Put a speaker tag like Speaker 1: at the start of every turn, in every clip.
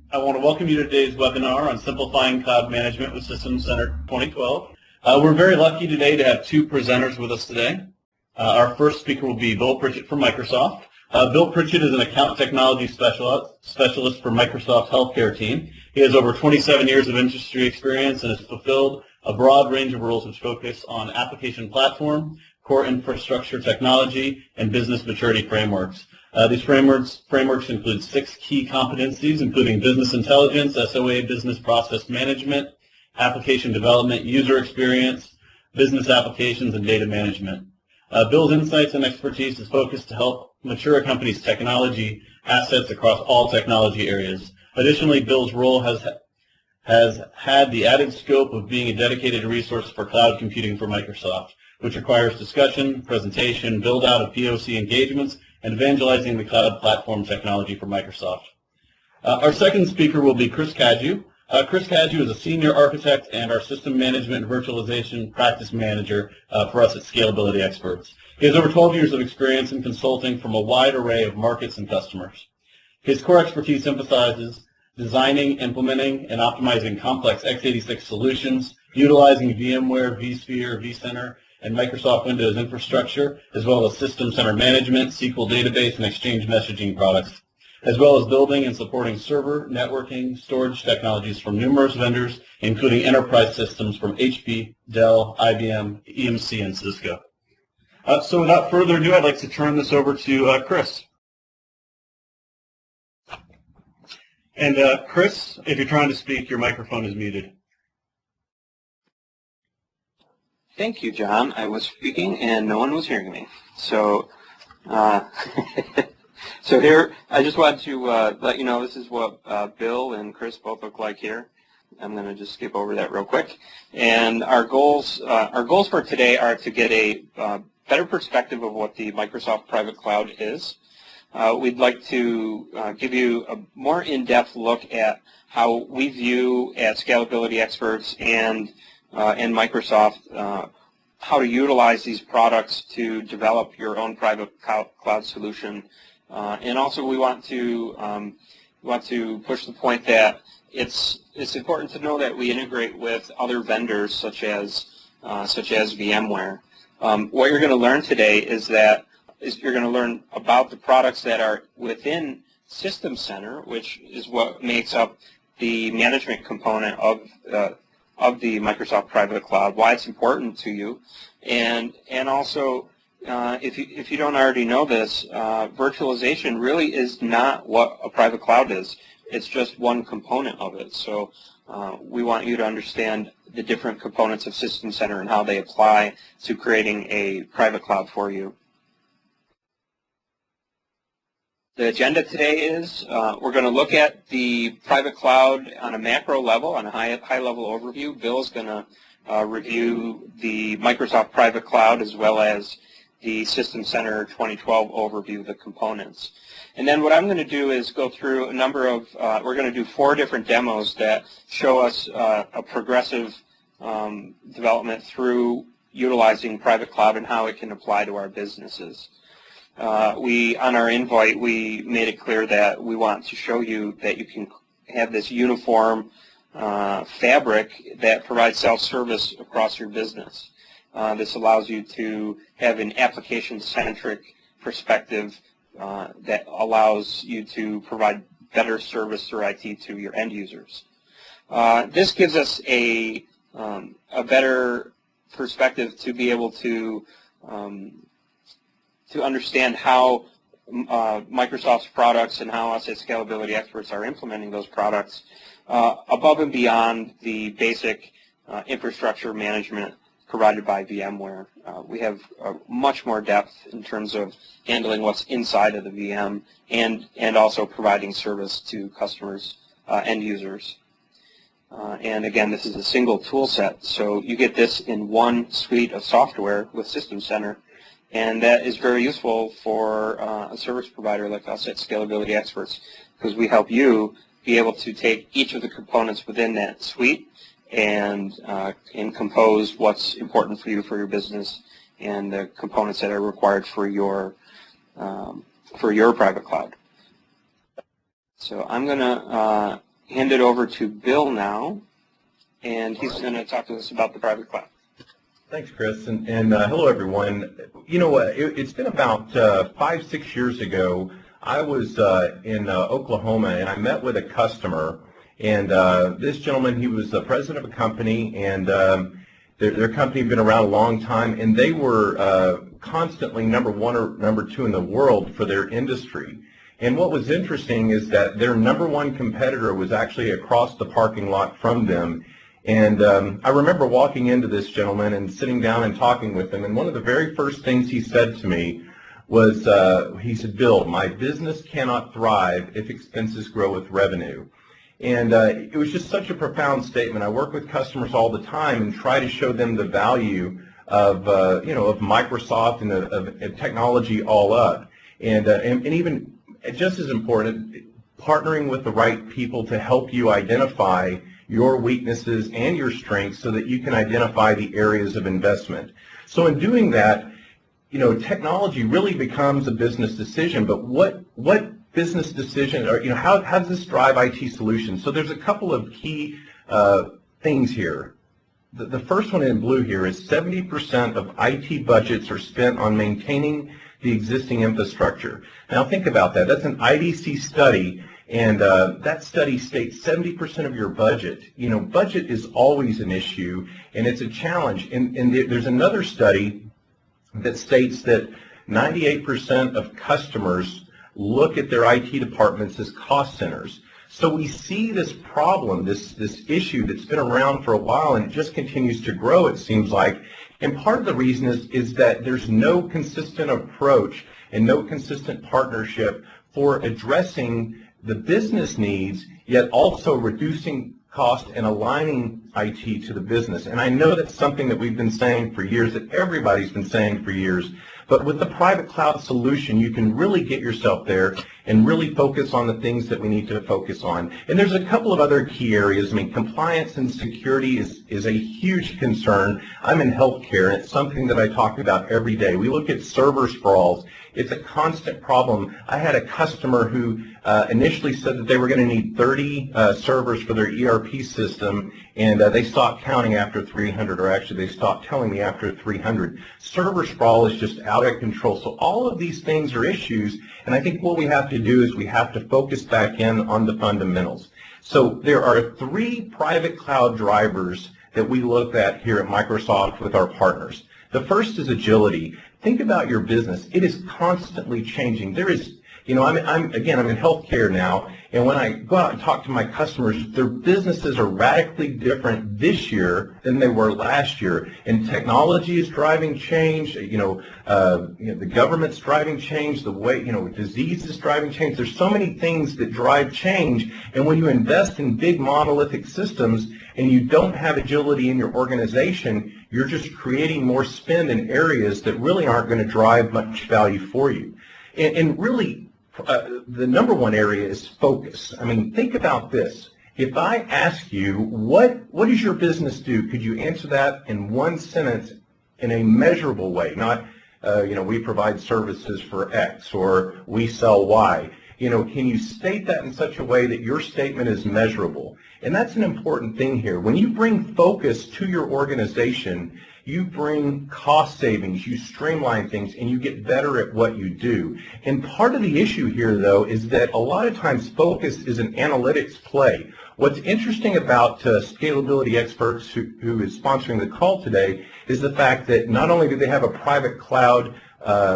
Speaker 1: I want to welcome you to today's webinar on Simplifying Cloud Management with System Center 2012. We're very lucky today to have two presenters with us today. Our first speaker will be Bill Pritchett from Microsoft. Bill Pritchett is an account technology specialist for Microsoft's healthcare team. He has over 27 years of industry experience and has fulfilled a broad range of roles which focus on application platform, core infrastructure technology, and business maturity frameworks. These frameworks include 6 key competencies, including business intelligence, SOA, business process management, application development, user experience, business applications, and data management. Bill's insights and expertise is focused to help mature a company's technology assets across all technology areas. Additionally, Bill's role has had the added scope of being a dedicated resource for cloud computing for Microsoft, which requires discussion, presentation, build-out of POC engagements, and evangelizing the cloud platform technology for Microsoft. Our second speaker will be Chris Cadieux. Chris Cadieux is a senior architect and our system management and virtualization practice manager for us at Scalability Experts. He has over 12 years of experience in consulting from a wide array of markets and customers. His core expertise emphasizes designing, implementing, and optimizing complex x86 solutions, utilizing VMware, vSphere, vCenter, and Microsoft Windows infrastructure, as well as System Center management, SQL database, and Exchange messaging products, as well as building and supporting server, networking, storage technologies from numerous vendors, including enterprise systems from HP, Dell, IBM, EMC, and Cisco. So without further ado, I'd like to turn this over to Chris. And Chris, if you're trying to speak, your microphone is muted.
Speaker 2: Thank you, John. I was speaking and no one was hearing me. So, so here, I just wanted to let you know this is what Bill and Chris both look like here. I'm going to just skip over that real quick. And our goals for today are to get a better perspective of what the Microsoft Private Cloud is. We'd like to give you a more in-depth look at how we view at Scalability Experts and Microsoft how to utilize these products to develop your own private cloud solution. And also we want to push the point that it's important to know that we integrate with other vendors such as VMware. What you're going to learn today is you're going to learn about the products that are within System Center, which is what makes up the management component of the Microsoft Private Cloud, why it's important to you, and also if you don't already know this, virtualization really is not what a private cloud is. It's just one component of it. So we want you to understand the different components of System Center and how they apply to creating a private cloud for you. The agenda today is we're going to look at the private cloud on a macro level, on a high-level overview. Bill's going to review the Microsoft Private Cloud as well as the System Center 2012 overview of the components. And then what I'm going to do is go through a number of, we're going to do 4 different demos that show us a progressive development through utilizing private cloud and how it can apply to our businesses. On our invite, we made it clear that we want to show you that you can have this uniform fabric that provides self-service across your business. This allows you to have an application-centric perspective that allows you to provide better service through IT to your end users. This gives us a better perspective to be able to understand how Microsoft's products and how us as Scalability Experts are implementing those products above and beyond the basic infrastructure management provided by VMware. We have much more depth in terms of handling what's inside of the VM and also providing service to customers, end users. And again, this is a single tool set, so you get this in one suite of software with System Center. And that is very useful for a service provider like us at Scalability Experts, because we help you be able to take each of the components within that suite and compose what's important for you for your business and the components that are required for your private cloud. So I'm going to hand it over to Bill now, and he's going to talk to us about the private cloud.
Speaker 3: Thanks, Chris, and hello, everyone. You know, it's been about 5-6 years ago. I was in Oklahoma, and I met with a customer, and this gentleman, he was the president of a company, and their company had been around a long time, and they were constantly number 1 or number 2 in the world for their industry. And what was interesting is that their number 1 competitor was actually across the parking lot from them. And I remember walking into this gentleman and sitting down and talking with him, and one of the very first things he said to me was, he said, Bill, my business cannot thrive if expenses grow with revenue. And it was just such a profound statement. I work with customers all the time and try to show them the value of, of Microsoft and of technology all up. And even just as important, partnering with the right people to help you identify your weaknesses and your strengths so that you can identify the areas of investment. So in doing that, technology really becomes a business decision, but what business decision, or how does this drive IT solutions? So there's a couple of key things here. The first one in blue here is 70% of IT budgets are spent on maintaining the existing infrastructure. Now think about that. That's an IDC study. And that study states 70% of your budget. Budget is always an issue, and it's a challenge. And there's another study that states that 98% of customers look at their IT departments as cost centers. So we see this problem, this issue that's been around for a while, and it just continues to grow, it seems like. And part of the reason is that there's no consistent approach and no consistent partnership for addressing the business needs, yet also reducing cost and aligning IT to the business. And I know that's something that we've been saying for years, that everybody's been saying for years. But with the private cloud solution, you can really get yourself there and really focus on the things that we need to focus on. And there's a couple of other key areas. I mean, compliance and security is a huge concern. I'm in healthcare, and it's something that I talk about every day. We look at server sprawls. It's a constant problem. I had a customer who initially said that they were going to need 30 servers for their ERP system, and they stopped counting after 300, or actually they stopped telling me after 300. Server sprawl is just out of control. So all of these things are issues, and I think what we have to do is we have to focus back in on the fundamentals. So there are 3 private cloud drivers that we look at here at Microsoft with our partners. The first is agility. Think about your business. It is constantly changing. There is, I'm in healthcare now, and when I go out and talk to my customers, their businesses are radically different this year than they were last year. And technology is driving change. The government's driving change. The way, disease is driving change. There's so many things that drive change. And when you invest in big monolithic systems and you don't have agility in your organization, you're just creating more spend in areas that really aren't going to drive much value for you. And really, the number 1 area is focus. I mean, think about this. If I ask you, what does your business do? Could you answer that in 1 sentence in a measurable way? Not, we provide services for X, or we sell Y. Can you state that in such a way that your statement is measurable? And that's an important thing here. When you bring focus to your organization, you bring cost savings, you streamline things, and you get better at what you do. And part of the issue here, though, is that a lot of times focus is an analytics play. What's interesting about Scalability Experts, who is sponsoring the call today, is the fact that not only do they have a private cloud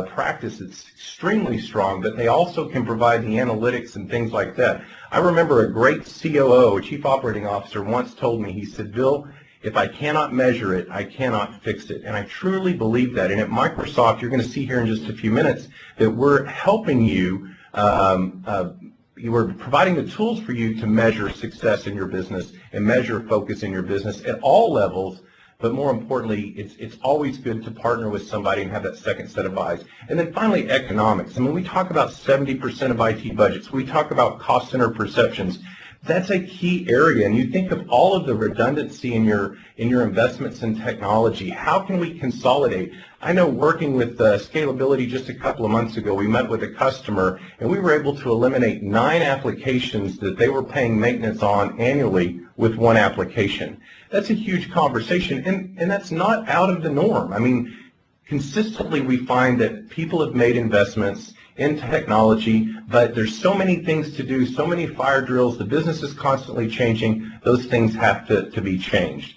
Speaker 3: practice that's extremely strong, but they also can provide the analytics and things like that. I remember a great COO, a Chief Operating Officer, once told me, he said, Bill, if I cannot measure it, I cannot fix it. And I truly believe that. And at Microsoft, you're going to see here in just a few minutes that we're helping you, we're providing the tools for you to measure success in your business and measure focus in your business at all levels. But more importantly, it's always good to partner with somebody and have that second set of eyes. And then finally, economics. I mean, we talk about 70% of IT budgets. We talk about cost center perceptions. That's a key area, and you think of all of the redundancy in your investments in technology. How can we consolidate? I know working with Scalability just a couple of months ago, we met with a customer, and we were able to eliminate 9 applications that they were paying maintenance on annually with one application. That's a huge conversation, and that's not out of the norm. I mean, consistently we find that people have made investments in technology, but there's so many things to do, so many fire drills, the business is constantly changing, those things have to be changed.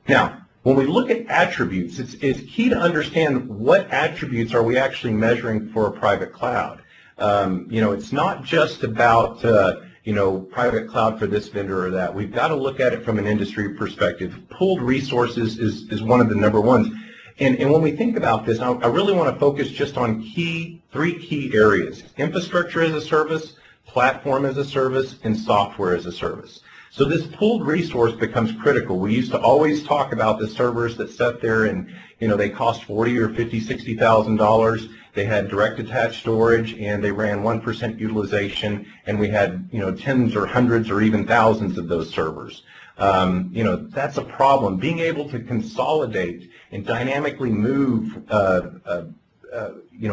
Speaker 3: Now, when we look at attributes, it's key to understand what attributes are we actually measuring for a private cloud. It's not just about private cloud for this vendor or that. We've got to look at it from an industry perspective. Pooled resources is one of the number ones. And when we think about this, I really want to focus just on 3 key areas: infrastructure as a service, platform as a service, and software as a service. So this pooled resource becomes critical. We used to always talk about the servers that sat there and, they cost $40,000 or $50,000, $60,000. They had direct attached storage and they ran 1% utilization, and we had, tens or hundreds or even thousands of those servers. That's a problem. Being able to consolidate and dynamically move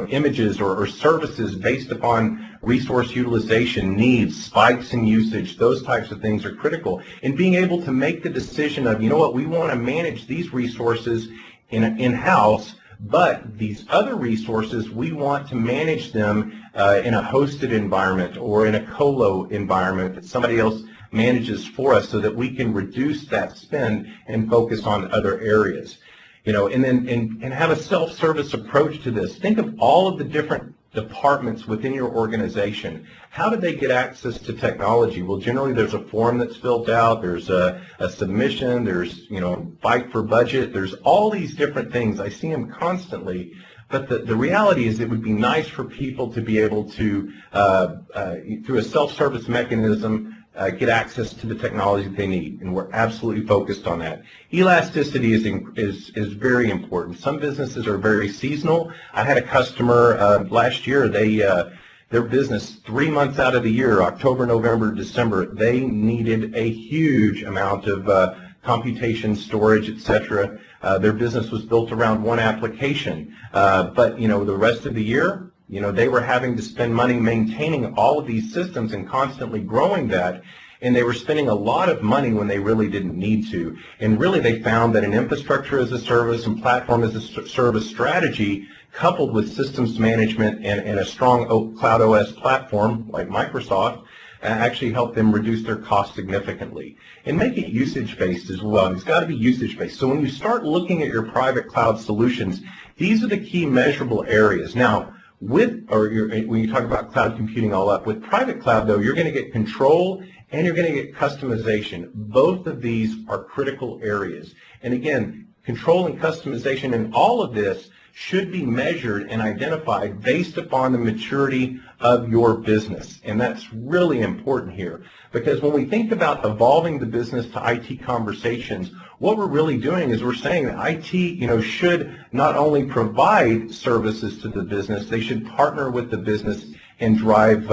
Speaker 3: images or services based upon resource utilization, needs, spikes in usage, those types of things are critical. And being able to make the decision of, we want to manage these resources in-house, but these other resources, we want to manage them in a hosted environment or in a colo environment that somebody else manages for us, so that we can reduce that spend and focus on other areas. And have a self-service approach to this. Think of all of the different departments within your organization. How do they get access to technology? Well, generally there's a form that's filled out, there's a submission, there's, fight for budget, there's all these different things. I see them constantly. But the reality is it would be nice for people to be able to, through a self-service mechanism, get access to the technology that they need, and we're absolutely focused on that. Elasticity is very important. Some businesses are very seasonal. I had a customer last year. Their business 3 months out of the year, October, November, December, they needed a huge amount of computation, storage, etc. Their business was built around one application, but the rest of the year, they were having to spend money maintaining all of these systems and constantly growing that, and they were spending a lot of money when they really didn't need to. And really they found that an infrastructure as a service and platform as a service strategy, coupled with systems management and a strong cloud OS platform like Microsoft, actually helped them reduce their costs significantly. And make it usage-based as well. It's got to be usage-based. So when you start looking at your private cloud solutions, these are the key measurable areas. Now, when you talk about cloud computing all up, with private cloud, though, you're going to get control and you're going to get customization. Both of these are critical areas. And again, control and customization in all of this should be measured and identified based upon the maturity of your business. And that's really important here, because when we think about evolving the business to IT conversations, what we're really doing is we're saying that IT, should not only provide services to the business, they should partner with the business and drive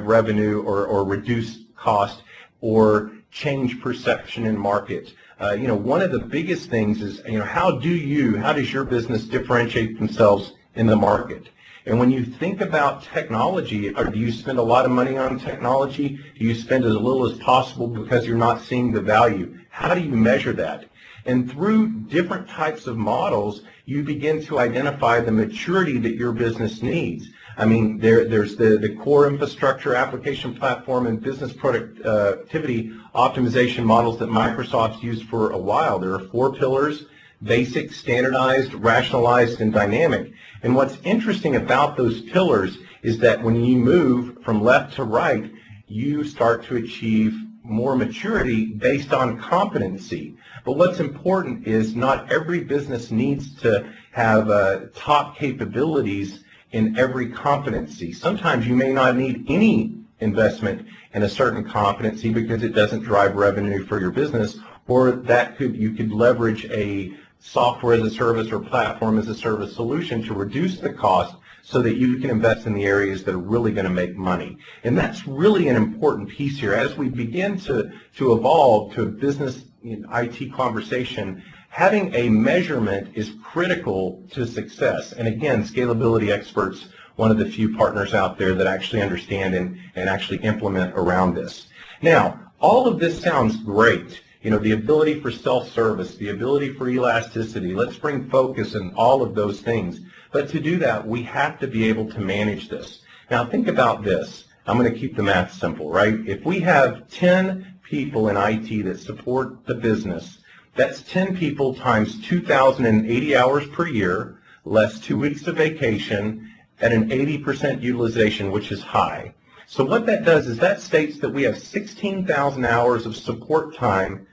Speaker 3: revenue or reduce cost or change perception in market. One of the biggest things is, how does your business differentiate themselves in the market? And when you think about technology, do you spend a lot of money on technology? Do you spend as little as possible because you're not seeing the value? How do you measure that? And through different types of models, you begin to identify the maturity that your business needs. I mean, there's the core infrastructure, application platform, and business productivity optimization models that Microsoft's used for a while. There are 4 pillars: basic, standardized, rationalized, and dynamic. And what's interesting about those pillars is that when you move from left to right, you start to achieve more maturity based on competency. But what's important is not every business needs to have top capabilities in every competency. Sometimes you may not need any investment in a certain competency because it doesn't drive revenue for your business, or you could leverage a software as a service or platform as a service solution to reduce the cost so that you can invest in the areas that are really going to make money. And that's really an important piece here. As we begin to evolve to a business IT conversation, having a measurement is critical to success. And again, Scalability Experts, one of the few partners out there that actually understand and actually implement around this. Now, all of this sounds great. You know, the ability for self-service, the ability for elasticity, let's bring focus and all of those things. But to do that, we have to be able to manage this. Now, think about this. I'm going to keep the math simple, right? If we have 10 people in IT that support the business, that's 10 people times 2,080 hours per year, less 2 weeks of vacation, at an 80% utilization, which is high. So what that does is that states that we have 16,000 hours of support time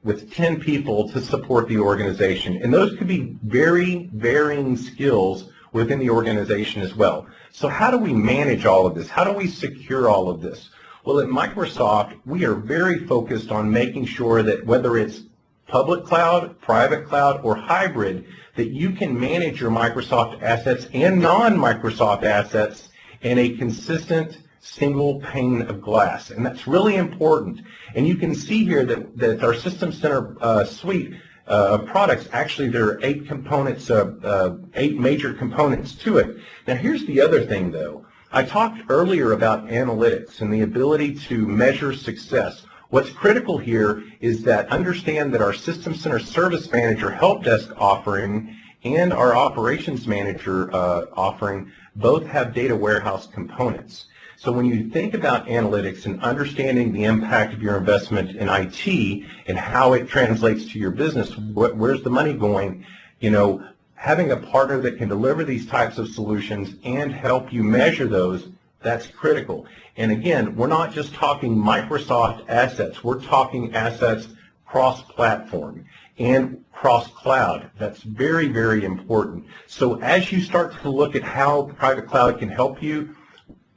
Speaker 3: with 10 people to support the organization. And those could be very varying skills within the organization as well. So how do we manage all of this? How do we secure all of this? Well, at Microsoft, we are very focused on making sure that whether it's public cloud, private cloud, or hybrid, that you can manage your Microsoft assets and non-Microsoft assets in a consistent single pane of glass. And that's really important. And you can see here that our System Center suite of products, actually there are 8 components, 8 major components to it. Now here's the other thing though. I talked earlier about analytics and the ability to measure success. What's critical here is that understand that our System Center Service Manager Help Desk offering and our Operations Manager offering both have data warehouse components. So when you think about analytics and understanding the impact of your investment in IT and how it translates to your business, where's the money going, you know, having a partner that can deliver these types of solutions and help you measure those, that's critical. And again, we're not just talking Microsoft assets. We're talking assets cross-platform and cross-cloud. That's very, very important. So as you start to look at how private cloud can help you,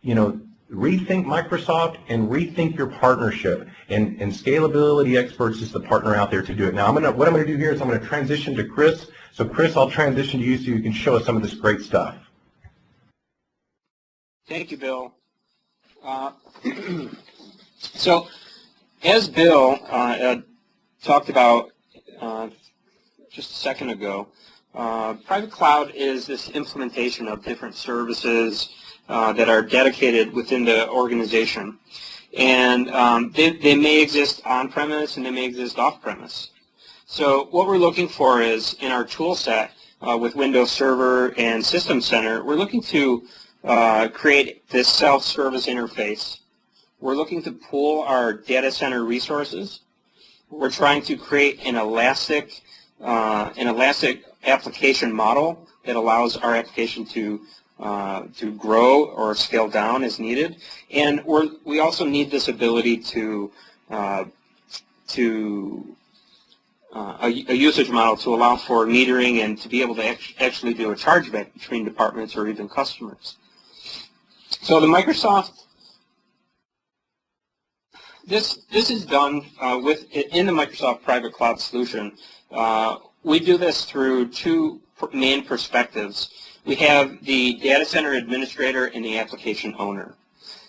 Speaker 3: you know, rethink Microsoft and rethink your partnership. And Scalability Experts is the partner out there to do it. Now, what I'm going to do here is I'm going to transition to Chris. So Chris, I'll transition to you so you can show us some of this great stuff.
Speaker 2: Thank you, Bill. So, as Bill talked about just a second ago, private cloud is this implementation of different services that are dedicated within the organization. And they may exist on-premise and they may exist off-premise. So what we're looking for is in our tool set with Windows Server and System Center, we're looking to create this self-service interface. We're looking to pool our data center resources. We're trying to create an elastic application model that allows our application to grow or scale down as needed. And we also need this ability to a usage model to allow for metering and to be able to actually do a chargeback between departments or even customers. So the Microsoft, this is done in the Microsoft Private Cloud solution. We do this through 2 main perspectives. We have the data center administrator and the application owner.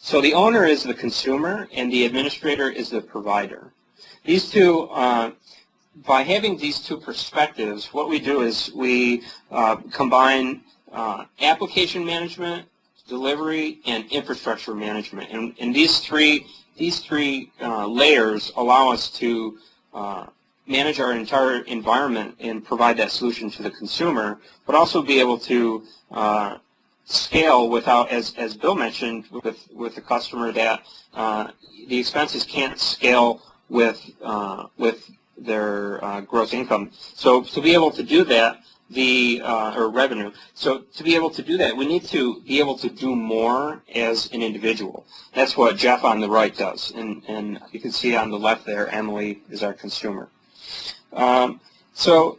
Speaker 2: So the owner is the consumer and the administrator is the provider. These two, by having these 2 perspectives, what we do is we combine application management, delivery, and infrastructure management. And these three layers allow us to manage our entire environment and provide that solution to the consumer, but also be able to scale without, as Bill mentioned, with the customer, that the expenses can't scale with their gross income. So to be able to do that, or revenue. So to be able to do that, we need to be able to do more as an individual. That's what Jeff on the right does. And you can see on the left there, Emily is our consumer. So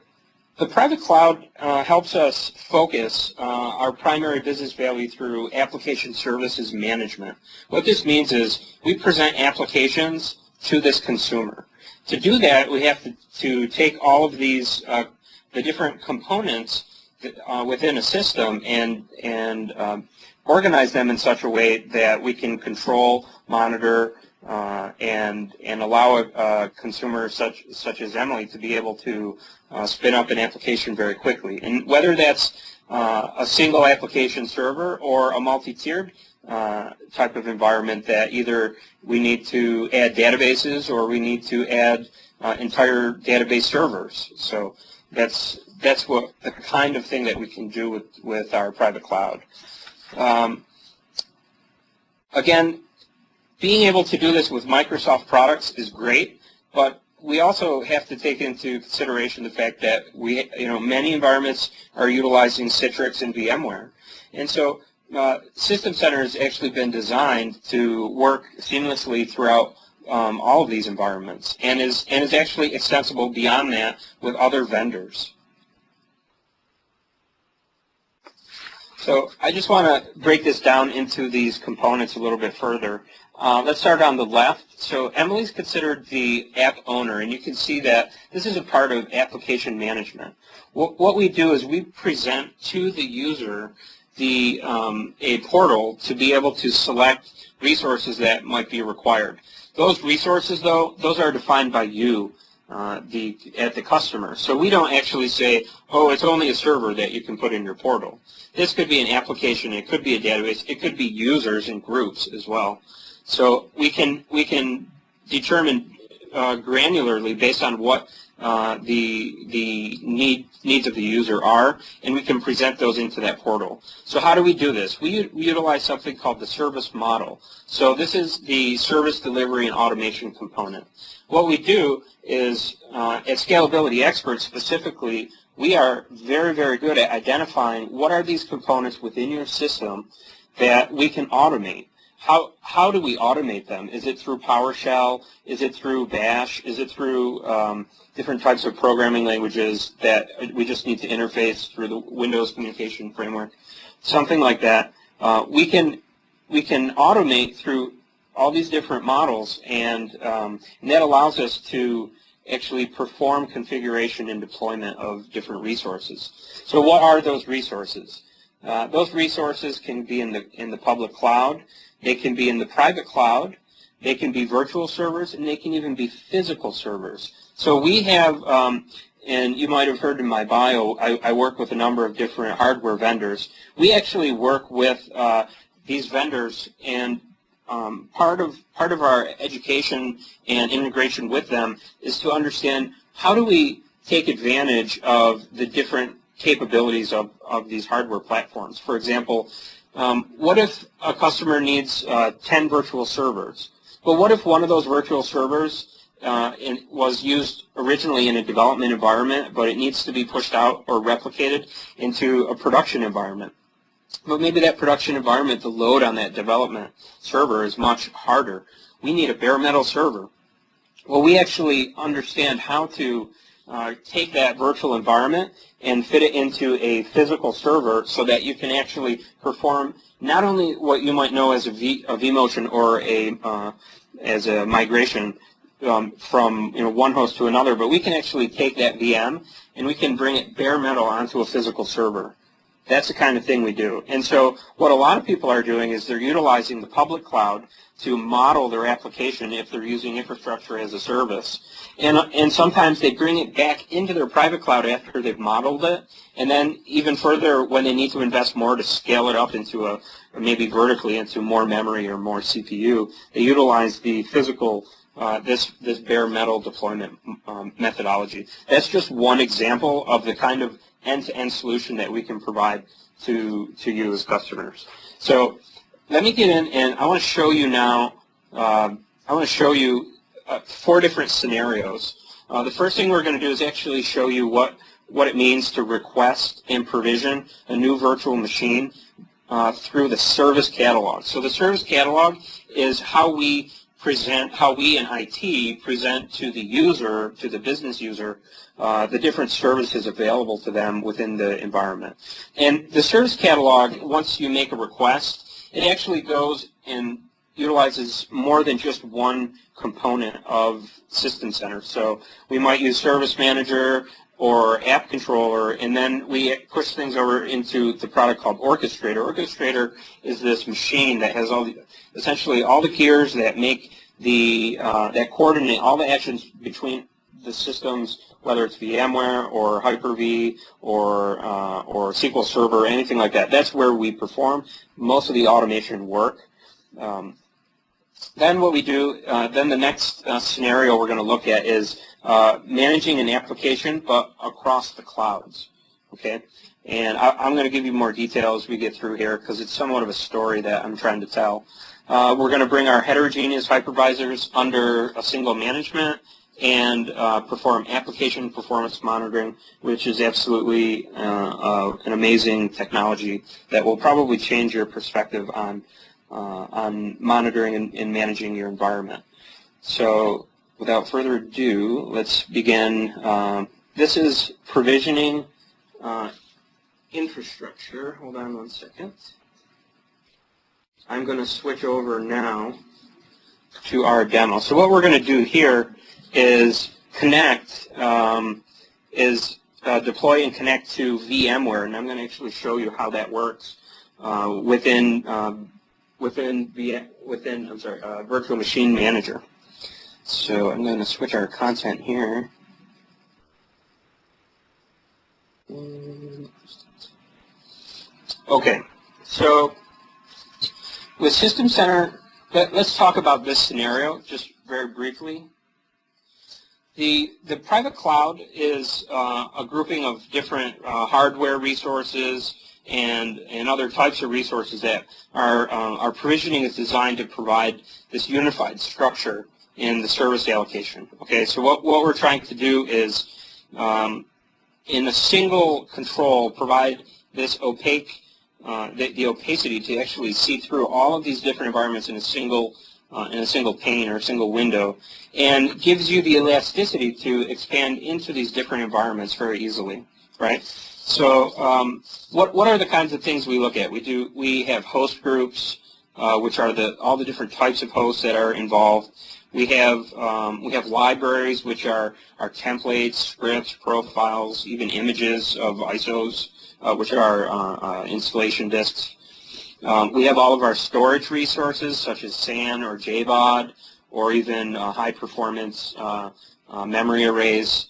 Speaker 2: the private cloud helps us focus our primary business value through application services management. What this means is we present applications to this consumer. To do that, we have to take all of these the different components within a system and organize them in such a way that we can control, monitor, and allow a consumer such as Emily to be able to spin up an application very quickly. And whether that's a single application server or a multi-tiered type of environment that either we need to add databases or we need to add entire database servers. So that's what the kind of thing that we can do with our private cloud. Again, being able to do this with Microsoft products is great, but we also have to take into consideration the fact that many environments are utilizing Citrix and VMware, and so System Center has actually been designed to work seamlessly throughout all of these environments, and is actually extensible beyond that with other vendors. So I just want to break this down into these components a little bit further. Let's start on the left. So Emily's considered the app owner, and you can see that this is a part of application management. What we do is we present to the user a portal to be able to select resources that might be required. Those resources, though, those are defined by you at the customer. So we don't actually say, oh, it's only a server that you can put in your portal. This could be an application, it could be a database, it could be users and groups as well. So we can determine granularly based on what the needs of the user are, and we can present those into that portal. So how do we do this? We utilize something called the service model. So this is the service delivery and automation component. What we do is, at Scalability Experts specifically, we are very, very good at identifying what are these components within your system that we can automate. How do we automate them? Is it through PowerShell? Is it through Bash? Is it through different types of programming languages that we just need to interface through the Windows Communication Framework? Something like that. We can automate through all these different models, and that allows us to actually perform configuration and deployment of different resources. So what are those resources? Those resources can be in the public cloud. They can be in the private cloud. They can be virtual servers, and they can even be physical servers. So we have, and you might have heard in my bio, I work with a number of different hardware vendors. We actually work with these vendors, and part of our education and integration with them is to understand how do we take advantage of the different capabilities of these hardware platforms. For example, what if a customer needs 10 virtual servers? But what if one of those virtual servers was used originally in a development environment, but it needs to be pushed out or replicated into a production environment? But maybe that production environment, the load on that development server is much harder. We need a bare metal server. Well, we actually understand how to take that virtual environment and fit it into a physical server so that you can actually perform not only what you might know as a vMotion or as a migration from one host to another, but we can actually take that VM and we can bring it bare metal onto a physical server. That's the kind of thing we do. And so what a lot of people are doing is they're utilizing the public cloud to model their application if they're using infrastructure as a service. And sometimes they bring it back into their private cloud after they've modeled it, and then even further when they need to invest more to scale it up into or maybe vertically into more memory or more CPU, they utilize the physical, this bare metal deployment methodology. That's just one example of the kind of end-to-end solution that we can provide to you as customers. So let me get in, and I want to show you now, I want to show you 4 different scenarios. The first thing we're going to do is actually show you what it means to request and provision a new virtual machine through the service catalog. So the service catalog is how we present, how we in IT present to the user, to the business user, the different services available to them within the environment. And the service catalog, once you make a request, it actually goes and utilizes more than just one component of System Center. So we might use Service Manager, or app controller, and then we push things over into the product called Orchestrator. Orchestrator is this machine that has essentially all the gears that make that coordinate all the actions between the systems, whether it's VMware or Hyper-V or SQL Server, anything like that. That's where we perform most of the automation work. Then what we do, then the next scenario we're going to look at is managing an application, but across the clouds. Okay, and I'm going to give you more details as we get through here because it's somewhat of a story that I'm trying to tell. We're going to bring our heterogeneous hypervisors under a single management and perform application performance monitoring, which is absolutely an amazing technology that will probably change your perspective on monitoring and managing your environment. So without further ado, let's begin. This is provisioning infrastructure. Hold on one second. I'm going to switch over now to our demo. So what we're going to do here is connect, deploy and connect to VMware, and I'm going to actually show you how that works within Virtual Machine Manager. So I'm going to switch our content here. Okay, so with System Center, let's talk about this scenario just very briefly. The private cloud is a grouping of different hardware resources and other types of resources that our provisioning is designed to provide this unified structure in the service allocation. Okay, so what we're trying to do is in a single control provide this opaque, the opacity to actually see through all of these different environments in a single pane or a single window, and gives you the elasticity to expand into these different environments very easily, right? So what are the kinds of things we look at? We have host groups, which are all the different types of hosts that are involved. We have libraries, which are templates, scripts, profiles, even images of ISOs, which are installation disks. We have all of our storage resources, such as SAN or JBOD, or even high-performance memory arrays.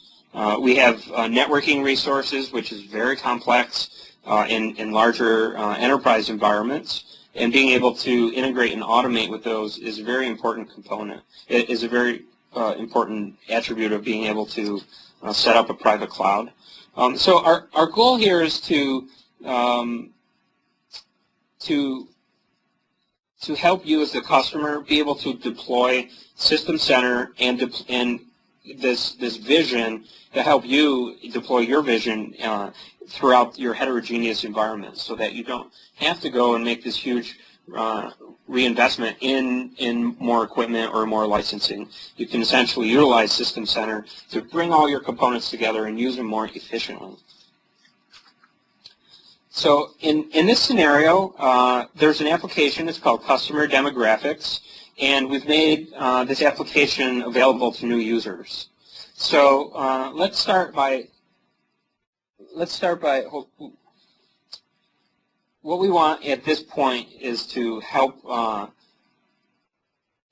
Speaker 2: We have networking resources, which is very complex in larger enterprise environments, and being able to integrate and automate with those is a very important component. It is a very important attribute of being able to set up a private cloud. So our goal here is to help you as the customer be able to deploy System Center and this vision to help you deploy your vision throughout your heterogeneous environment, so that you don't have to go and make this huge reinvestment in more equipment or more licensing. You can essentially utilize System Center to bring all your components together and use them more efficiently. So in this scenario, there's an application. It's called Customer Demographics, and we've made this application available to new users. So let's start by what we want at this point is to help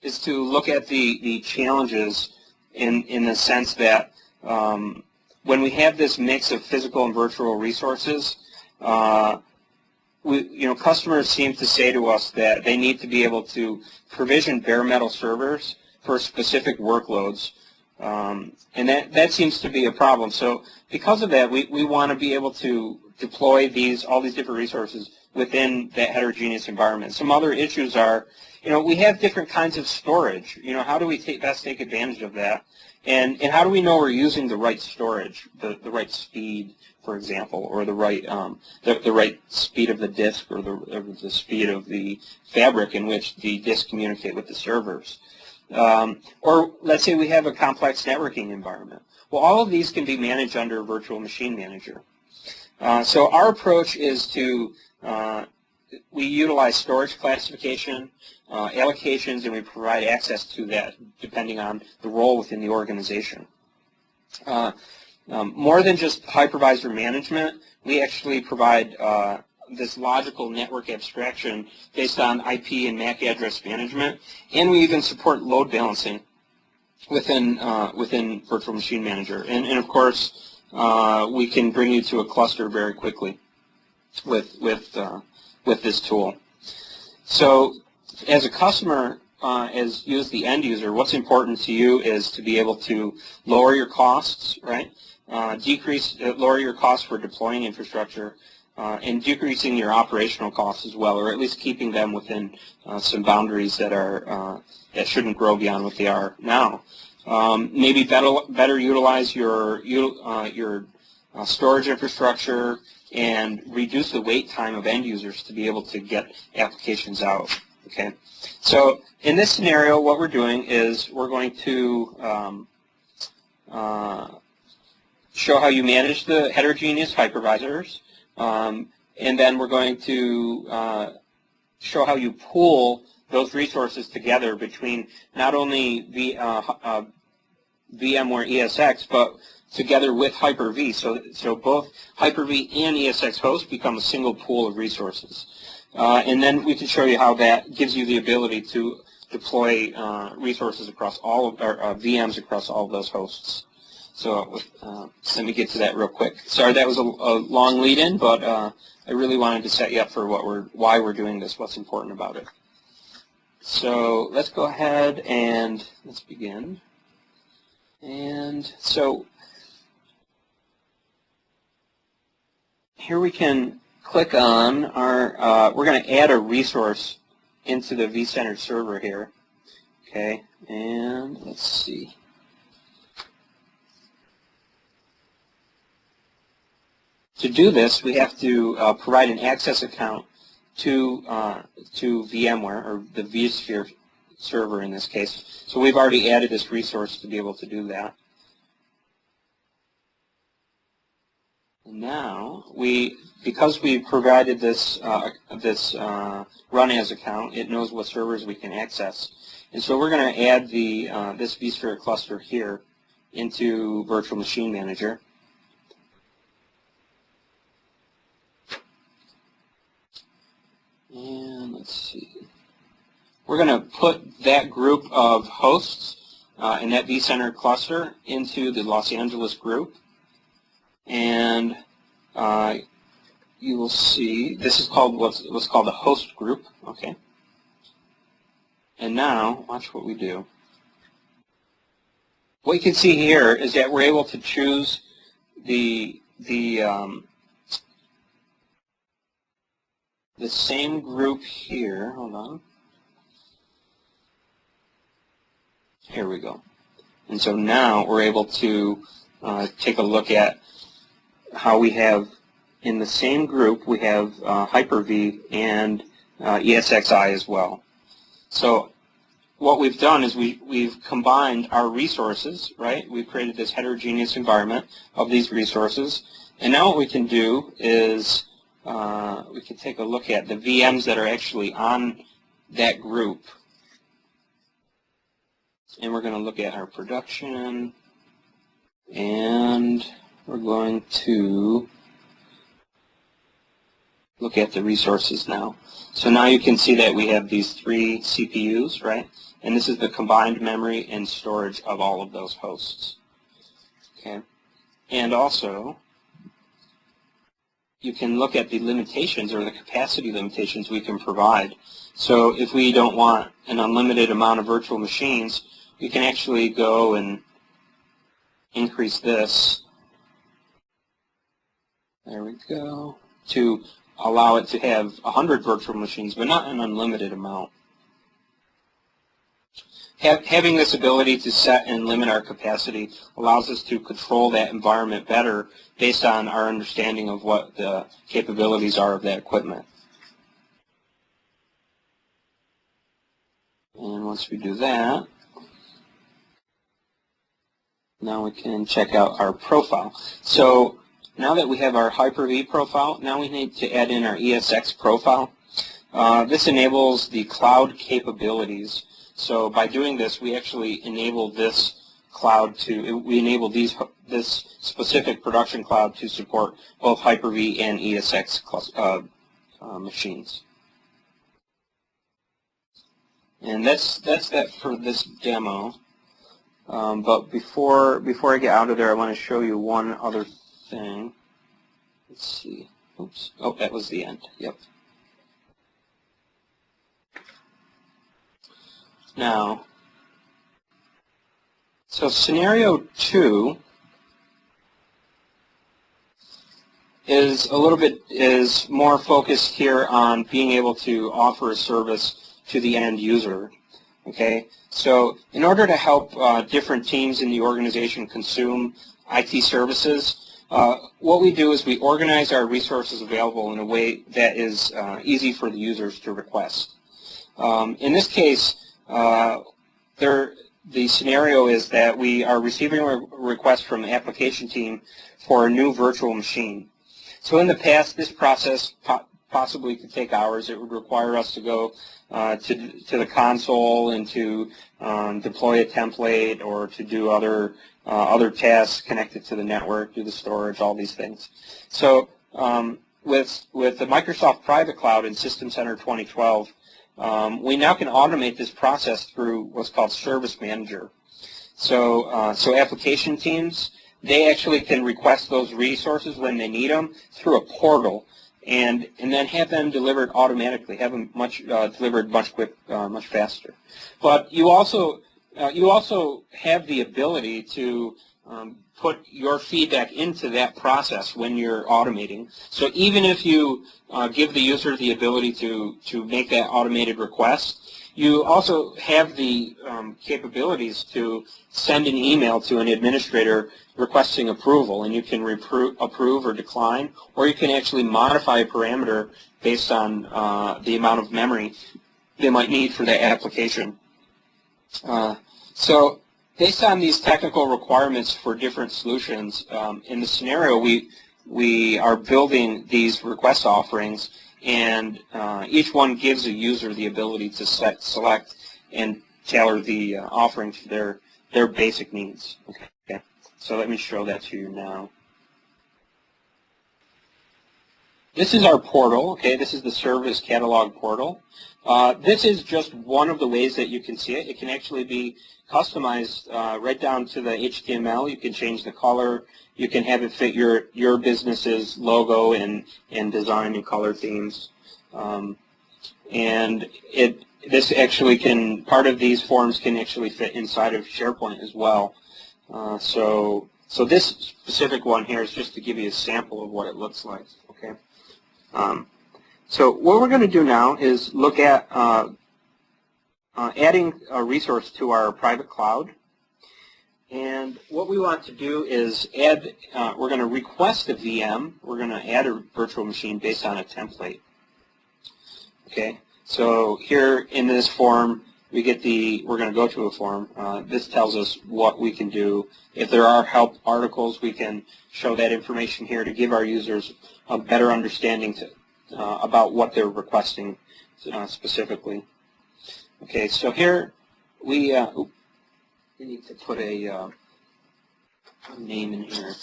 Speaker 2: is to look at the challenges in the sense that when we have this mix of physical and virtual resources, customers seem to say to us that they need to be able to provision bare metal servers for specific workloads, and that seems to be a problem. So because of that, we want to be able to deploy all these different resources within that heterogeneous environment. Some other issues are, we have different kinds of storage. How do we best take advantage of that? And how do we know we're using the right storage, the right speed, for example, or the right speed of the disk, or the speed of the fabric in which the disks communicate with the servers? Or let's say we have a complex networking environment. Well, all of these can be managed under a Virtual Machine Manager. So our approach is to we utilize storage classification, allocations, and we provide access to that depending on the role within the organization. More than just hypervisor management, we actually provide this logical network abstraction based on IP and MAC address management, and we even support load balancing within Virtual Machine Manager. And of course, we can bring you to a cluster very quickly with this tool. So, as a customer, as you as the end user, what's important to you is to be able to lower your costs, right? Lower your costs for deploying infrastructure, and decreasing your operational costs as well, or at least keeping them within some boundaries that are that shouldn't grow beyond what they are now. Maybe better utilize your storage infrastructure and reduce the wait time of end users to be able to get applications out. Okay, so in this scenario, what we're doing is we're going to show how you manage the heterogeneous hypervisors, and then we're going to show how you pool those resources together between not only VMware ESX, but together with Hyper-V. So both Hyper-V and ESX hosts become a single pool of resources. And then we can show you how that gives you the ability to deploy resources across all of our VMs across all of those hosts. So let me get to that real quick. Sorry, that was a long lead-in, but I really wanted to set you up for why we're doing this, what's important about it. So let's go ahead and let's begin. And so here we can click on our, we're going to add a resource into the vCenter server here. Okay, and let's see. To do this, we have to provide an access account to VMware, or the vSphere server in this case. So we've already added this resource to be able to do that. And now, because we provided this run as account, it knows what servers we can access. And so we're going to add this vSphere cluster here into Virtual Machine Manager. And let's see. We're going to put that group of hosts in that vCenter cluster into the Los Angeles group. And you will see this is called what's called a host group. Okay. And now watch what we do. What you can see here is that we're able to choose the same group here. Hold on. Here we go. And so now we're able to take a look at how we have in the same group we have Hyper-V and ESXi as well. So what we've done is we've combined our resources, right? We've created this heterogeneous environment of these resources, and now what we can do is we can take a look at the VMs that are actually on that group. And we're going to look at our production, and we're going to look at the resources now. So now you can see that we have these 3 CPUs, right? And this is the combined memory and storage of all of those hosts. Okay. And also, you can look at the limitations or the capacity limitations we can provide. So if we don't want an unlimited amount of virtual machines, we can actually go and increase this. There we go. To allow it to have 100 virtual machines, but not an unlimited amount. Having this ability to set and limit our capacity allows us to control that environment better based on our understanding of what the capabilities are of that equipment. And once we do that, now we can check out our profile. So now that we have our Hyper-V profile, now we need to add in our ESX profile. This enables the cloud capabilities. So by doing this, we actually enable this cloud we enable this specific production cloud to support both Hyper-V and ESX machines. And that's that for this demo. But before I get out of there, I want to show you one other thing. Let's see. Oops. Oh, that was the end. Yep. Now, so scenario 2 is more focused here on being able to offer a service to the end user. Okay, so in order to help different teams in the organization consume IT services, what we do is we organize our resources available in a way that is easy for the users to request. In this case, the scenario is that we are receiving a request from the application team for a new virtual machine. So in the past, this process possibly could take hours. It would require us to go to the console and to deploy a template or to do other tasks connected to the network, do the storage, all these things. So with the Microsoft Private Cloud in System Center 2012, we now can automate this process through what's called Service Manager. So application teams, they actually can request those resources when they need them through a portal, and then have them delivered automatically, have them delivered much faster. But you also have the ability to put your feedback into that process when you're automating. So even if you give the user the ability to make that automated request, you also have the capabilities to send an email to an administrator requesting approval, and you can approve or decline, or you can actually modify a parameter based on the amount of memory they might need for that application. So based on these technical requirements for different solutions, in the scenario we are building these request offerings, and each one gives a user the ability to select and tailor the offering to their basic needs. Okay, so let me show that to you now. This is our portal. Okay, this is the service catalog portal. This is just one of the ways that you can see it. It can actually be customized right down to the HTML. You can change the color. You can have it fit your business's logo and design and color themes. And this actually can, part of these forms can actually fit inside of SharePoint as well. So this specific one here is just to give you a sample of what it looks like. Okay. So what we're going to do now is look at adding a resource to our private cloud. And what we want to do is add, we're going to request a VM. We're going to add a virtual machine based on a template. Okay, so here in this form, we're going to go to a form. This tells us what we can do. If there are help articles, we can show that information here to give our users a better understanding about what they're requesting specifically. Okay, so here we need to put a name in here.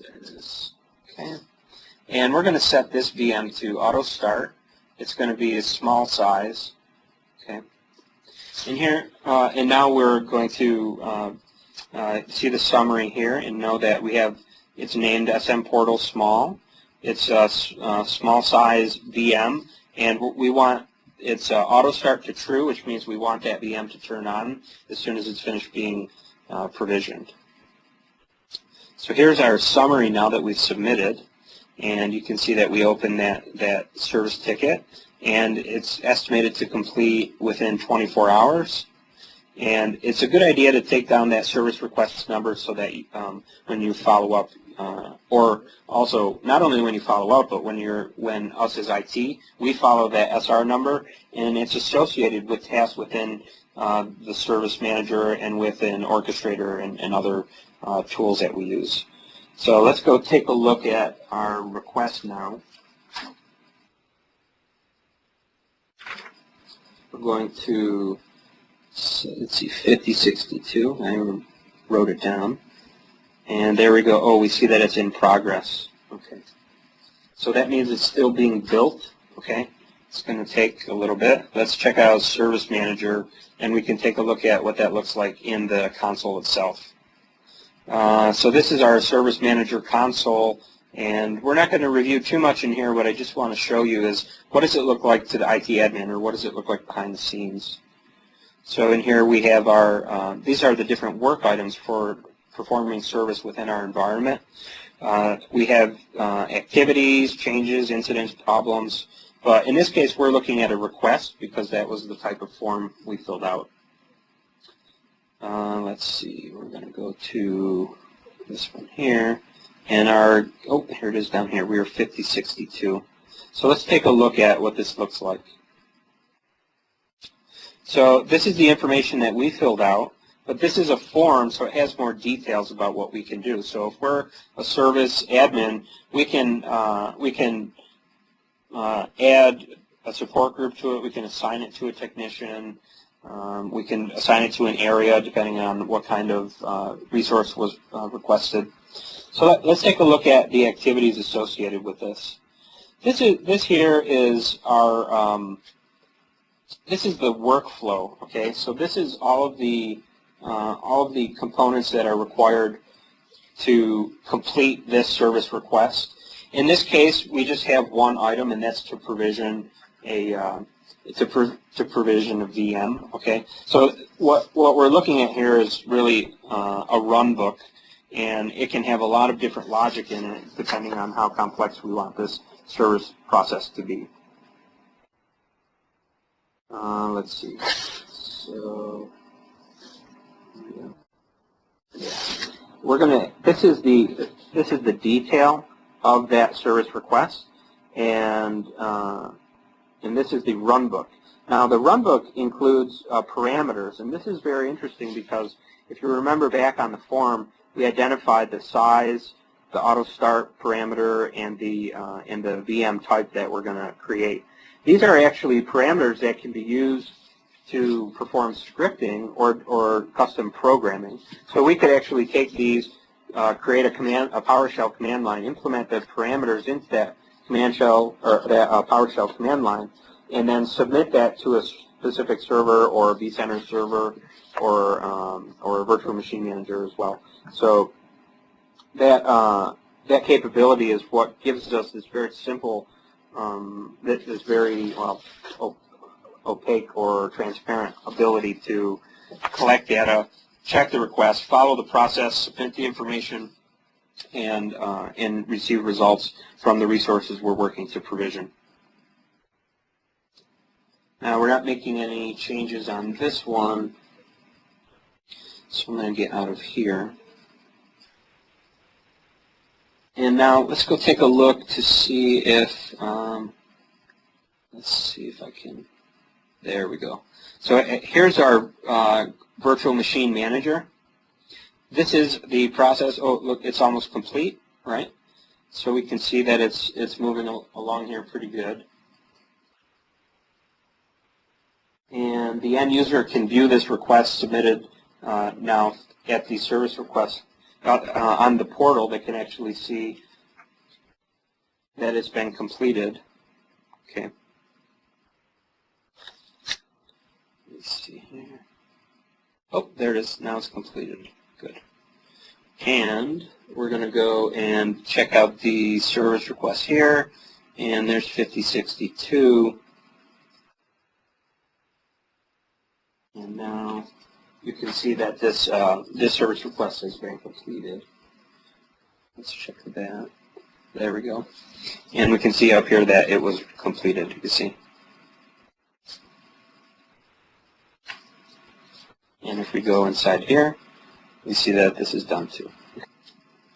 Speaker 2: There it is. Okay, and we're going to set this VM to auto start. It's going to be a small size. Okay, and here and now we're going to see the summary here and know that we have, it's named SM Portal Small. It's a small size VM, and we want its auto start to true, which means we want that VM to turn on as soon as it's finished being provisioned. So here's our summary now that we've submitted, and you can see that we open that service ticket, and it's estimated to complete within 24 hours. And it's a good idea to take down that service request number so that when you follow up, or also not only when you follow up, but when us as IT, we follow that SR number, and it's associated with tasks within the service manager and within Orchestrator and other tools that we use. So let's go take a look at our request now. we're going to, let's see, 5062. I wrote it down. And there we go. Oh, we see that it's in progress. Okay. So that means it's still being built. Okay. It's going to take a little bit. Let's check out Service Manager, and we can take a look at what that looks like in the console itself. So this is our Service Manager console, and we're not going to review too much in here. What I just want to show you is what does it look like to the IT admin, or what does it look like behind the scenes. So in here we have our, these are the different work items for performing service within our environment. We have activities, changes, incidents, problems. But in this case, we're looking at a request because that was the type of form we filled out. Let's see, we're going to go to this one here. And our, oh, here it is down here. We are 5062. So let's take a look at what this looks like. So this is the information that we filled out. But this is a form, so it has more details about what we can do. So if we're a service admin, we can add a support group to it. We can assign it to a technician. We can assign it to an area depending on what kind of resource was requested. So let's take a look at the activities associated with this. This here is our this is the workflow. Okay, so this is all of the components that are required to complete this service request. In this case, we just have one item, and that's to provision a provision a VM. Okay, so what we're looking at here is really a run book, and it can have a lot of different logic in it depending on how complex we want this service process to be. Let's see. So yeah, we're gonna. This is the detail of that service request, and this is the run book. Now the run book includes parameters, and this is very interesting because if you remember back on the form, we identified the size, the auto start parameter, and the VM type that we're going to create. These are actually parameters that can be used to perform scripting or custom programming. So we could actually take these, create a PowerShell command line, implement the parameters into that command shell or that PowerShell command line, and then submit that to a specific server or a vCenter server or a virtual machine manager as well. So that capability is what gives us this very simple, this very opaque or transparent ability to collect data, check the request, follow the process, submit the information, and receive results from the resources we're working to provision. Now we're not making any changes on this one, so I'm going to get out of here. And now let's go take a look to see if, let's see if I can, there we go. So here's our virtual machine manager. This is the process. Oh, look, it's almost complete, right? So we can see that it's moving along here pretty good. And the end user can view this request submitted now at the service request on the portal. They can actually see that it's been completed. Okay. Let's see here. Oh, there it is. Now it's completed. Good. And we're going to go and check out the service request here. And there's 5062. And now you can see that this this service request has been completed. Let's check that. There we go. And we can see up here that it was completed. You can see. And if we go inside here, we see that this is done too.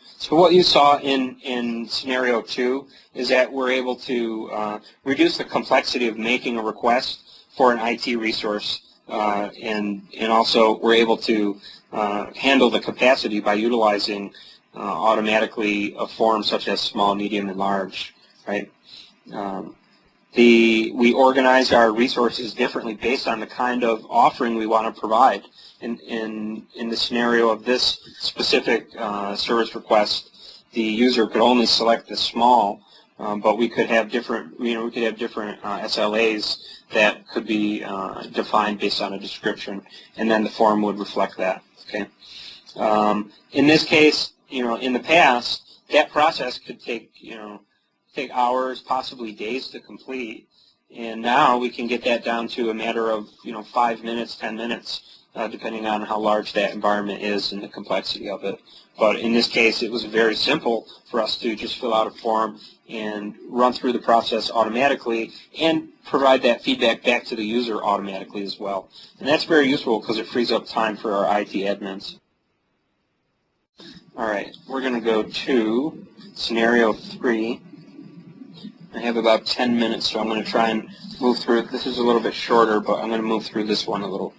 Speaker 2: So what you saw in scenario 2 is that we're able to reduce the complexity of making a request for an IT resource. And also we're able to handle the capacity by utilizing automatically a form such as small, medium, and large, right? We organize our resources differently based on the kind of offering we want to provide. In the scenario of this specific service request, the user could only select the small, but we could have different, SLAs that could be defined based on a description, and then the form would reflect that. Okay. In this case, in the past, that process could take hours, possibly days to complete, and now we can get that down to a matter of 5 minutes, 10 minutes, depending on how large that environment is and the complexity of it. But in this case, it was very simple for us to just fill out a form and run through the process automatically and provide that feedback back to the user automatically as well. And that's very useful because it frees up time for our IT admins. All right, we're going to go to scenario 3. I have about 10 minutes, so I'm going to try and move through it. This is a little bit shorter, but I'm going to move through this one a little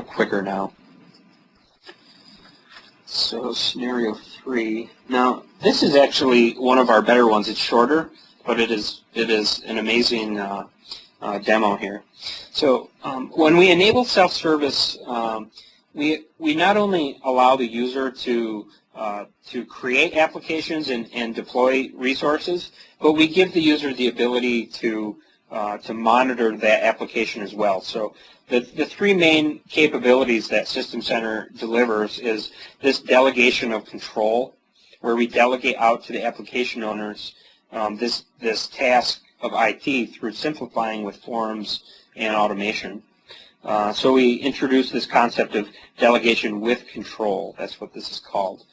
Speaker 2: quicker now. So scenario 3. Now, this is actually one of our better ones. It's shorter, but it is an amazing demo here. So when we enable self-service, we not only allow the user to create applications and deploy resources, but we give the user the ability to monitor that application as well. So the 3 main capabilities that System Center delivers is this delegation of control, where we delegate out to the application owners this task of IT through simplifying with forms and automation. So we introduce this concept of delegation with control. That's what this is called.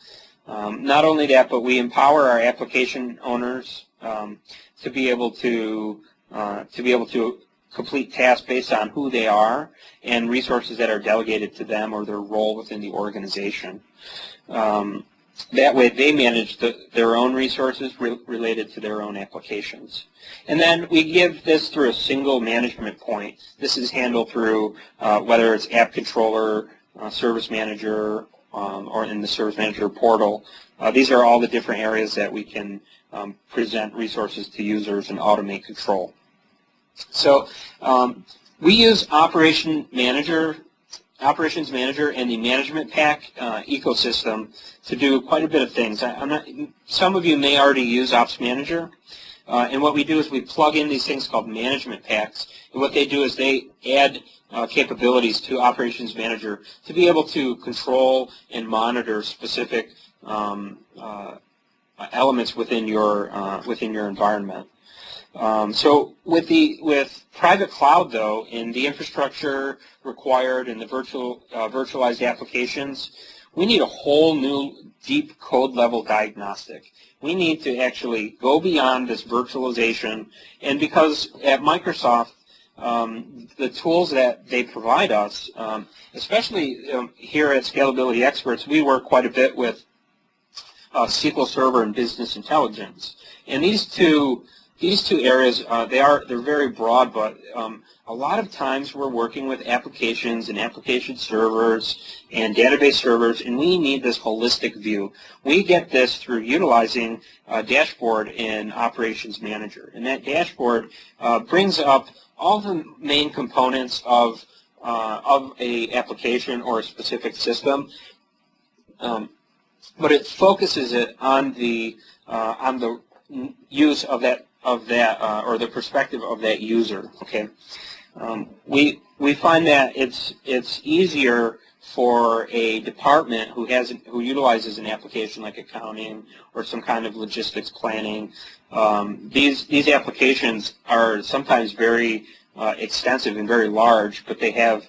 Speaker 2: Not only that, but we empower our application owners to be able to complete tasks based on who they are and resources that are delegated to them or their role within the organization. That way they manage their own resources related to their own applications. And then we give this through a single management point. This is handled through whether it's App Controller, Service Manager, or in the Service Manager portal. These are all the different areas that we can present resources to users and automate control. So we use Operations Manager and the Management Pack ecosystem to do quite a bit of things. Some of you may already use Ops Manager, and what we do is we plug in these things called Management Packs, and what they do is they add capabilities to Operations Manager to be able to control and monitor specific elements within your environment. So with private cloud, though, in the infrastructure required and the virtualized applications, we need a whole new deep code level diagnostic. We need to actually go beyond this virtualization, and because at Microsoft, the tools that they provide us, especially here at Scalability Experts, we work quite a bit with SQL Server and Business Intelligence, and these two areas, they're very broad, but a lot of times we're working with applications and application servers and database servers, and we need this holistic view. We get this through utilizing a dashboard in Operations Manager, and that dashboard brings up all the main components of a application or a specific system, but it focuses it on the use of that or the perspective of that user. Okay, we find that it's easier for a department who utilizes an application like accounting or some kind of logistics planning. These applications are sometimes very extensive and very large, but they have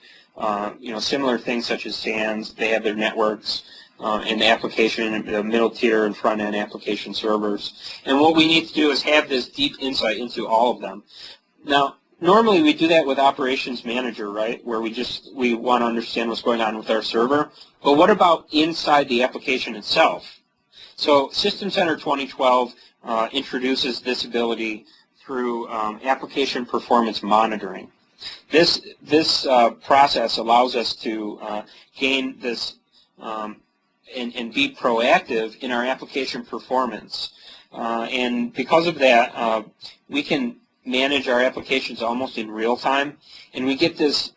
Speaker 2: similar things such as SANs. They have their networks. And the application, the middle tier and front end application servers. And what we need to do is have this deep insight into all of them. Now, normally we do that with Operations Manager, right, where we want to understand what's going on with our server. But what about inside the application itself? So System Center 2012 introduces this ability through application performance monitoring. This process allows us to gain this and be proactive in our application performance. And because of that, we can manage our applications almost in real time, and we get this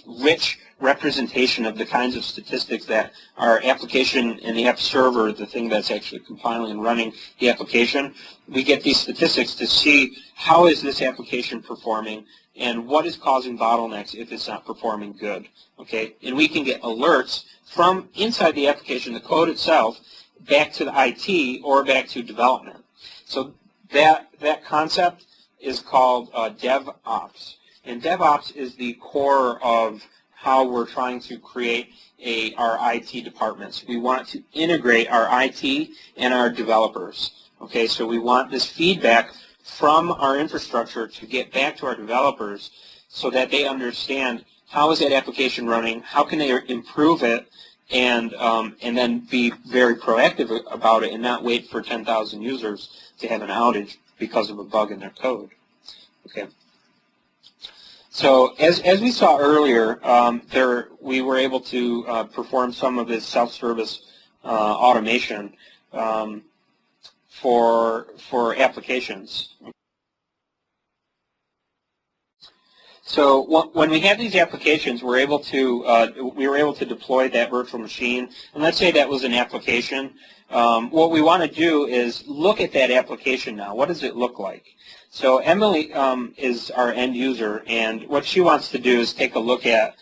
Speaker 2: rich representation of the kinds of statistics that our application and the app server, the thing that's actually compiling and running the application, we get these statistics to see how is this application performing and what is causing bottlenecks if it's not performing good. Okay, and we can get alerts from inside the application, the code itself, back to the IT or back to development. So that concept is called DevOps. And DevOps is the core of how we're trying to create our IT departments. We want to integrate our IT and our developers. Okay, so we want this feedback from our infrastructure to get back to our developers so that they understand how is that application running, how can they improve it, and then be very proactive about it and not wait for 10,000 users to have an outage because of a bug in their code. Okay. So as we saw earlier, we were able to perform some of this self-service automation for applications. So when we have these applications, we were able to deploy that virtual machine. And let's say that was an application. What we want to do is look at that application now. What does it look like? So Emily is our end user, and what she wants to do is take a look at,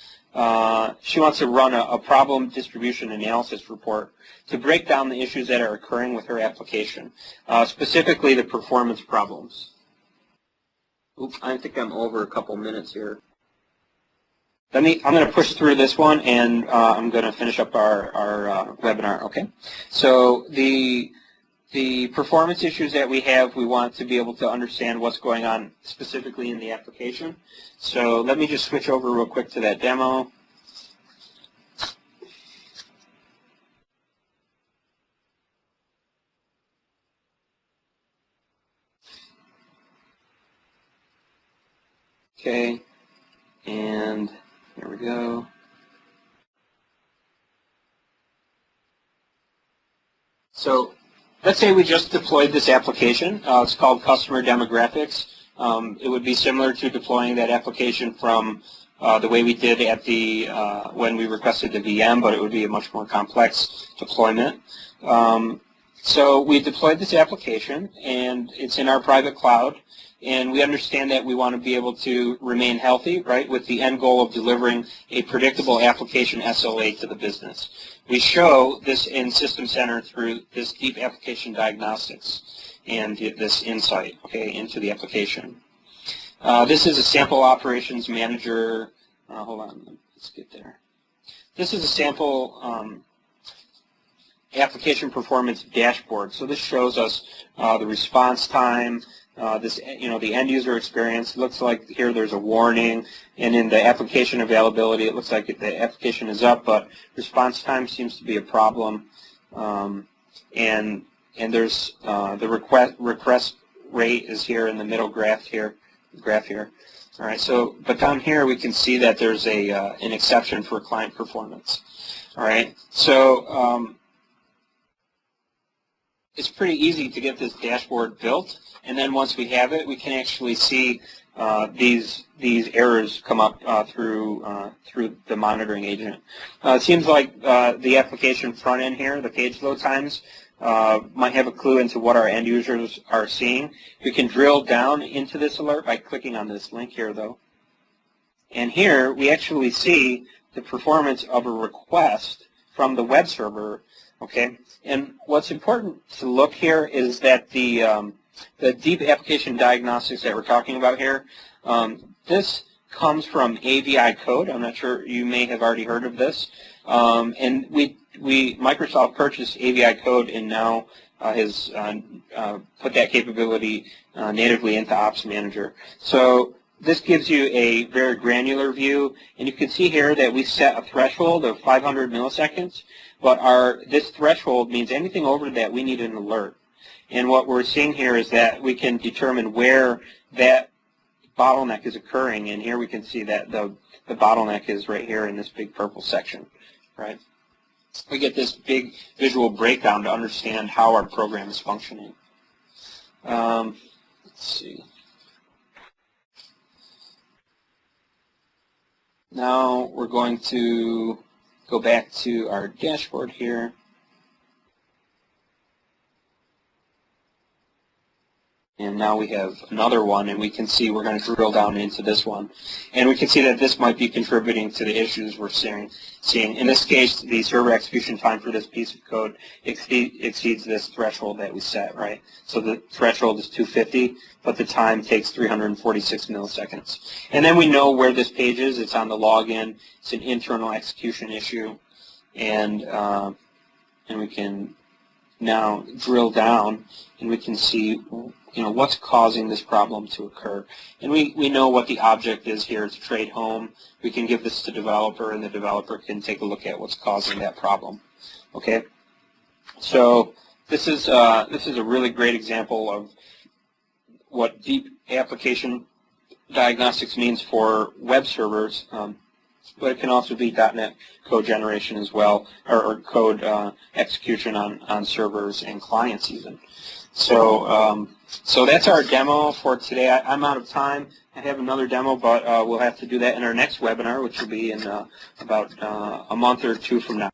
Speaker 2: she wants to run a problem distribution analysis report to break down the issues that are occurring with her application, specifically the performance problems. Oops, I think I'm over a couple minutes here. I'm going to push through this one, and I'm going to finish up our webinar. Okay. So the performance issues that we have, we want to be able to understand what's going on specifically in the application. So let me just switch over real quick to that demo. Okay, and there we go. So let's say we just deployed this application. It's called Customer Demographics. It would be similar to deploying that application from the way we did at the when we requested the VM, but it would be a much more complex deployment. So we deployed this application, and it's in our private cloud. And we understand that we want to be able to remain healthy, right, with the end goal of delivering a predictable application SLA to the business. We show this in System Center through this deep application diagnostics and this insight, okay, into the application. This is a sample operations manager. Hold on, let's get there. This is a sample application performance dashboard. So this shows us the response time. The end user experience. Looks like here there's a warning, and in the application availability, it looks like the application is up, but response time seems to be a problem. And there's the request rate is here in the middle graph here. All right. So, but down here we can see that there's an exception for client performance. All right. So it's pretty easy to get this dashboard built. And then once we have it, we can actually see these errors come up through the monitoring agent. It seems like the application front end here, the page load times, might have a clue into what our end users are seeing. We can drill down into this alert by clicking on this link here, though. And here we actually see the performance of a request from the web server. Okay, and what's important to look here is that the deep application diagnostics that we're talking about here, this comes from AVI code. I'm not sure, you may have already heard of this. And Microsoft purchased AVI code and now has put that capability natively into Ops Manager. So this gives you a very granular view, and you can see here that we set a threshold of 500 milliseconds, but this threshold means anything over that we need an alert. And what we're seeing here is that we can determine where that bottleneck is occurring, and here we can see that the bottleneck is right here in this big purple section, right? We get this big visual breakdown to understand how our program is functioning. Let's see. Now we're going to go back to our dashboard here. And now we have another one, and we can see we're going to drill down into this one. And we can see that this might be contributing to the issues we're seeing. In this case, the server execution time for this piece of code exceeds this threshold that we set, right? So the threshold is 250, but the time takes 346 milliseconds. And then we know where this page is. It's on the login. It's an internal execution issue. And we can now drill down, and we can see what's causing this problem to occur. And we know what the object is here. It's trade home. We can give this to the developer, and the developer can take a look at what's causing that problem. Okay? So this is a really great example of what deep application diagnostics means for web servers, but it can also be .NET code generation as well, or code execution on servers and clients even. So so that's our demo for today. I'm out of time. I have another demo, but we'll have to do that in our next webinar, which will be in about a month or two from now.